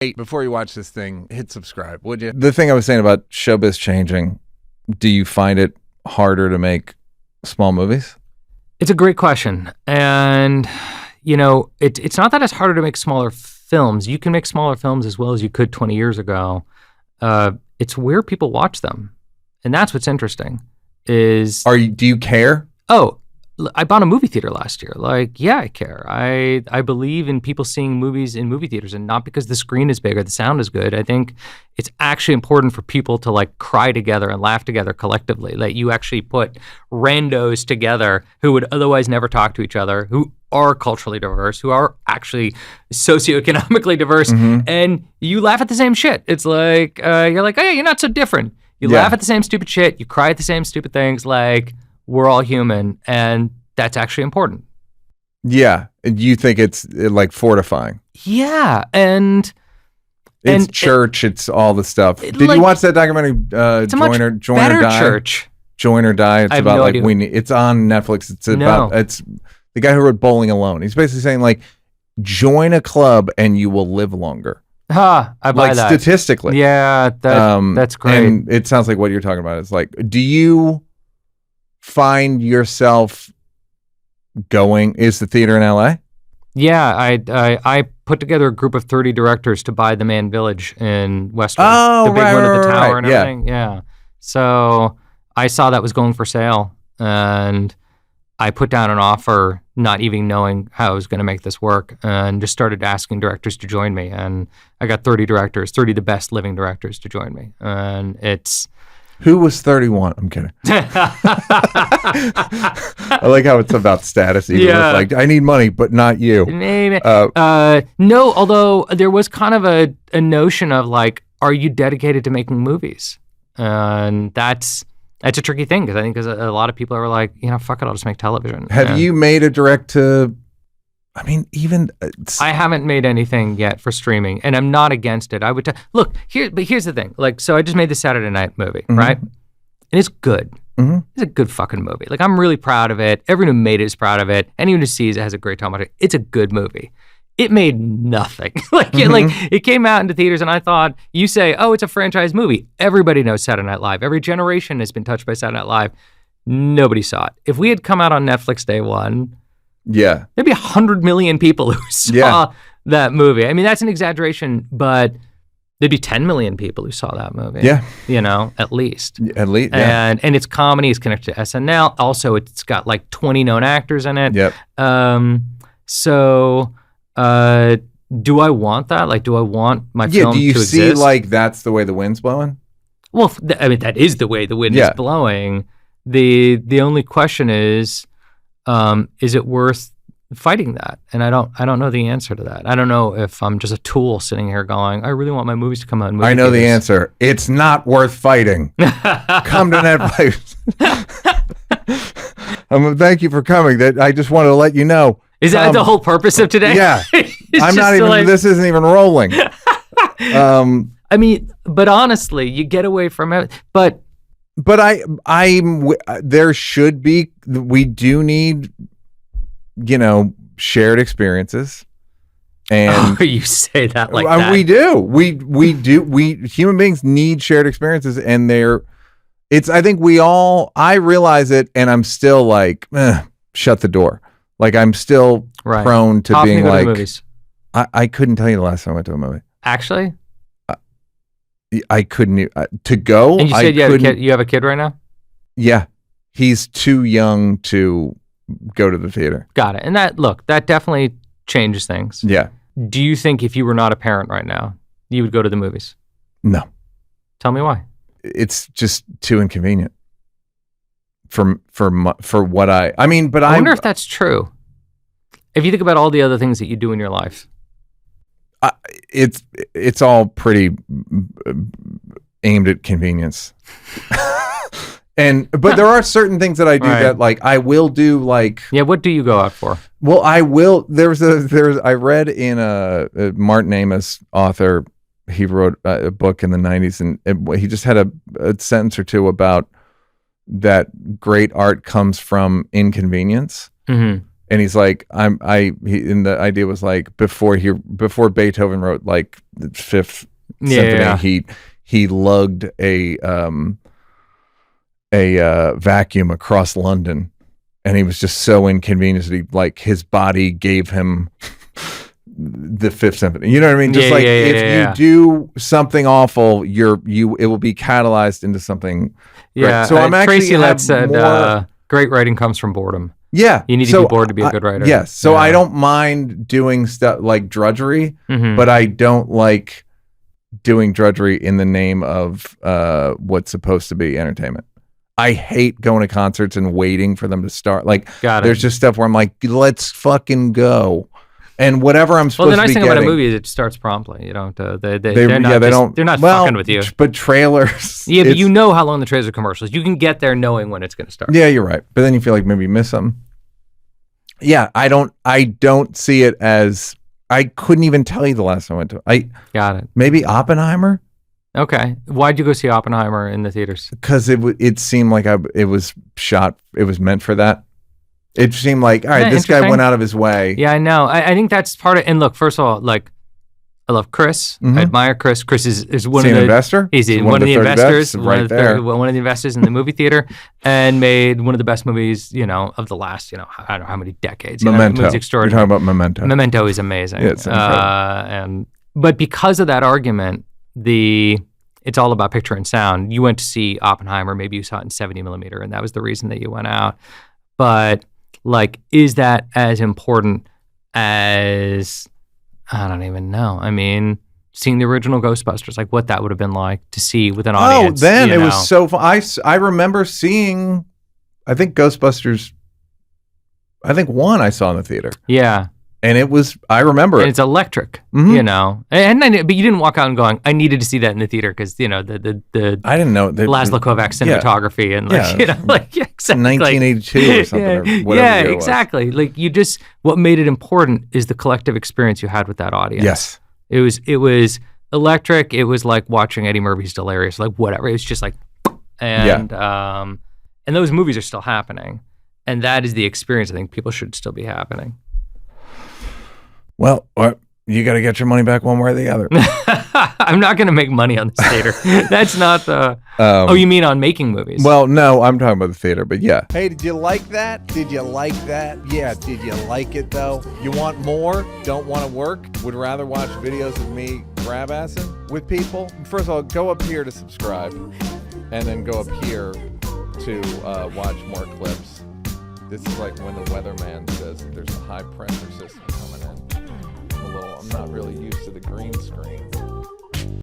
Hey, before you watch this thing, hit subscribe, would you? The thing I was saying about showbiz changing, do you find it harder to make small movies? It's a great question. And, you know, it's not that it's harder to make smaller films. You can make smaller films as well as you could 20 years ago. It's where people watch them. And that's what's interesting is... Do you care? Oh, I bought a movie theater last year. Like, yeah, I care. I believe in people seeing movies in movie theaters, and not because the screen is big or the sound is good. I think it's actually important for people to like cry together and laugh together collectively. Like you actually put randos together who would otherwise never talk to each other, who are culturally diverse, who are actually socioeconomically diverse, and you laugh at the same shit. It's like, you're like, oh yeah, you're not so different. You laugh at the same stupid shit. You cry at the same stupid things. Like, we're all human, and that's actually important. Yeah. You think it's like fortifying? Yeah. And it's church, it's all the stuff. Did you watch that documentary, Join or Die? Church. Join or Die. It's about like it's on Netflix. It's about it's the guy who wrote Bowling Alone. He's basically saying like join a club and you will live longer. I buy like that. Statistically. Yeah, that's great. And it sounds like what you're talking about. It's like, do you find yourself going? Is the theater in LA? Yeah, I put together a group of 30 directors to buy the Mann Village in Westwood. Oh, the big right, one right, with the tower right. and everything. Yeah. So I saw that was going for sale, and I put down an offer, not even knowing how I was going to make this work, and just started asking directors to join me. And I got 30 directors, 30 of the best living directors to join me. And it's... Who was 31? I'm kidding. I like how it's about status. Even with like, I need money, but not you. Maybe. No, although there was kind of a notion of like, are you dedicated to making movies? And that's a tricky thing because I think a lot of people are like, you know, fuck it, I'll just make television. Have you made a direct to... I mean, even... I haven't made anything yet for streaming, and I'm not against it. I would look, here's the thing. Like, so I just made the Saturday Night movie, right? And it's good. It's a good fucking movie. Like, I'm really proud of it. Everyone who made it is proud of it. Anyone who sees it has a great time about it. It's a good movie. It made nothing. It came out into theaters, and I thought, you say, oh, it's a franchise movie. Everybody knows Saturday Night Live. Every generation has been touched by Saturday Night Live. Nobody saw it. If we had come out on Netflix day one... Yeah. There'd be 100 million people who saw that movie. I mean, that's an exaggeration, but there'd be 10 million people who saw that movie. Yeah. You know, at least. At least, yeah. And it's comedy, it's connected to SNL. Also, it's got like 20 known actors in it. Yep. So, do I want that? Like, do I want my film to exist? Do you see like that's the way the wind's blowing? Well, I mean, that is the way the wind is blowing. The only question is it worth fighting that? And I don't know the answer to that. I don't know if I'm just a tool sitting here going, I really want my movies to come out in movie I know theaters. the answer. It's not worth fighting. Come to Netflix. Thank you for coming. I just wanted to let you know. Is that the whole purpose of today? Yeah. I'm not even, like, this isn't even rolling. I mean, but honestly, you get away from it. But there should be, we do need, you know, shared experiences. And you say that like that. We do. We human beings need shared experiences, and I think I realize it, and I'm still like, shut the door. Like, I'm still prone to being like, movies. I couldn't tell you the last time I went to a movie. Actually? I couldn't to go. And you said you have a kid right now? Yeah. He's too young to go to the theater. Got it. And that definitely changes things. Yeah. Do you think if you were not a parent right now, you would go to the movies? No. Tell me why. It's just too inconvenient for what I mean, but I wonder if that's true. If you think about all the other things that you do in your life. It's all pretty aimed at convenience. But there are certain things that I do that like I will do like. Yeah, what do you go out for? Well, I will. I read in a Martin Amis author. He wrote a book in the 90s, and he just had a sentence or two about that great art comes from inconvenience. Mm-hmm. And he's like, and the idea was like before Beethoven wrote like the Fifth Symphony, he lugged a vacuum across London, and he was just so inconvenienced that his body gave him the Fifth Symphony. You know what I mean? Just you do something awful, it will be catalyzed into something. Yeah. Great. So I'm actually Tracy Letts said, great writing comes from boredom. Yeah. You need to be bored to be a good writer. Yes. So I don't mind doing stuff like drudgery, but I don't like doing drudgery in the name of what's supposed to be entertainment. I hate going to concerts and waiting for them to start. Like, there's just stuff where I'm like, let's fucking go. And whatever I'm supposed to be Well, the nice thing getting, about a movie is it starts promptly. You don't. They're not well, fucking with you. But trailers. Yeah, but you know how long the trailers are commercials. You can get there knowing when it's going to start. Yeah, you're right. But then you feel like maybe you miss something. Yeah, I don't see it as. I couldn't even tell you the last time I went to. Got it. Maybe Oppenheimer. Okay. Why'd you go see Oppenheimer in the theaters? Because it seemed like it was shot. It was meant for that. It seemed like, all right, this guy went out of his way. Yeah, I know. I think that's part of. And look, first of all, like, I love Chris. I admire Chris. Chris is one of the investor. He's one of the investors, one of the investors in the movie theater, and made one of the best movies, of the last, I don't know how many decades. Memento. You're talking about Memento. Memento is amazing. Yeah, it's incredible. But because of that argument, it's all about picture and sound. You went to see Oppenheimer. Maybe you saw it in 70 millimeter, and that was the reason that you went out. But is that as important as, I don't even know. I mean, seeing the original Ghostbusters, like what that would have been like to see with an audience. Oh, then it was so fun. I remember seeing, I think Ghostbusters, one I saw in the theater. Yeah. And I remember it. And it's electric, but you didn't walk out and going, I needed to see that in the theater because, I didn't know. Laszlo Kovacs cinematography and exactly. 1982 or something or whatever. Yeah, exactly. Like what made it important is the collective experience you had with that audience. Yes. It was electric. It was like watching Eddie Murphy's Delirious, like whatever. It was just like, and those movies are still happening. And that is the experience I think people should still be happening. Well, you got to get your money back one way or the other. I'm not going to make money on this theater. That's not the... you mean on making movies? Well, no, I'm talking about the theater, but yeah. Hey, did you like that? Did you like that? Yeah, did you like it, though? You want more? Don't want to work? Would rather watch videos of me grab-assing with people? First of all, go up here to subscribe, and then go up here to watch more clips. This is like when the weatherman says there's a high-pressure system coming in. I'm not really used to the green screen.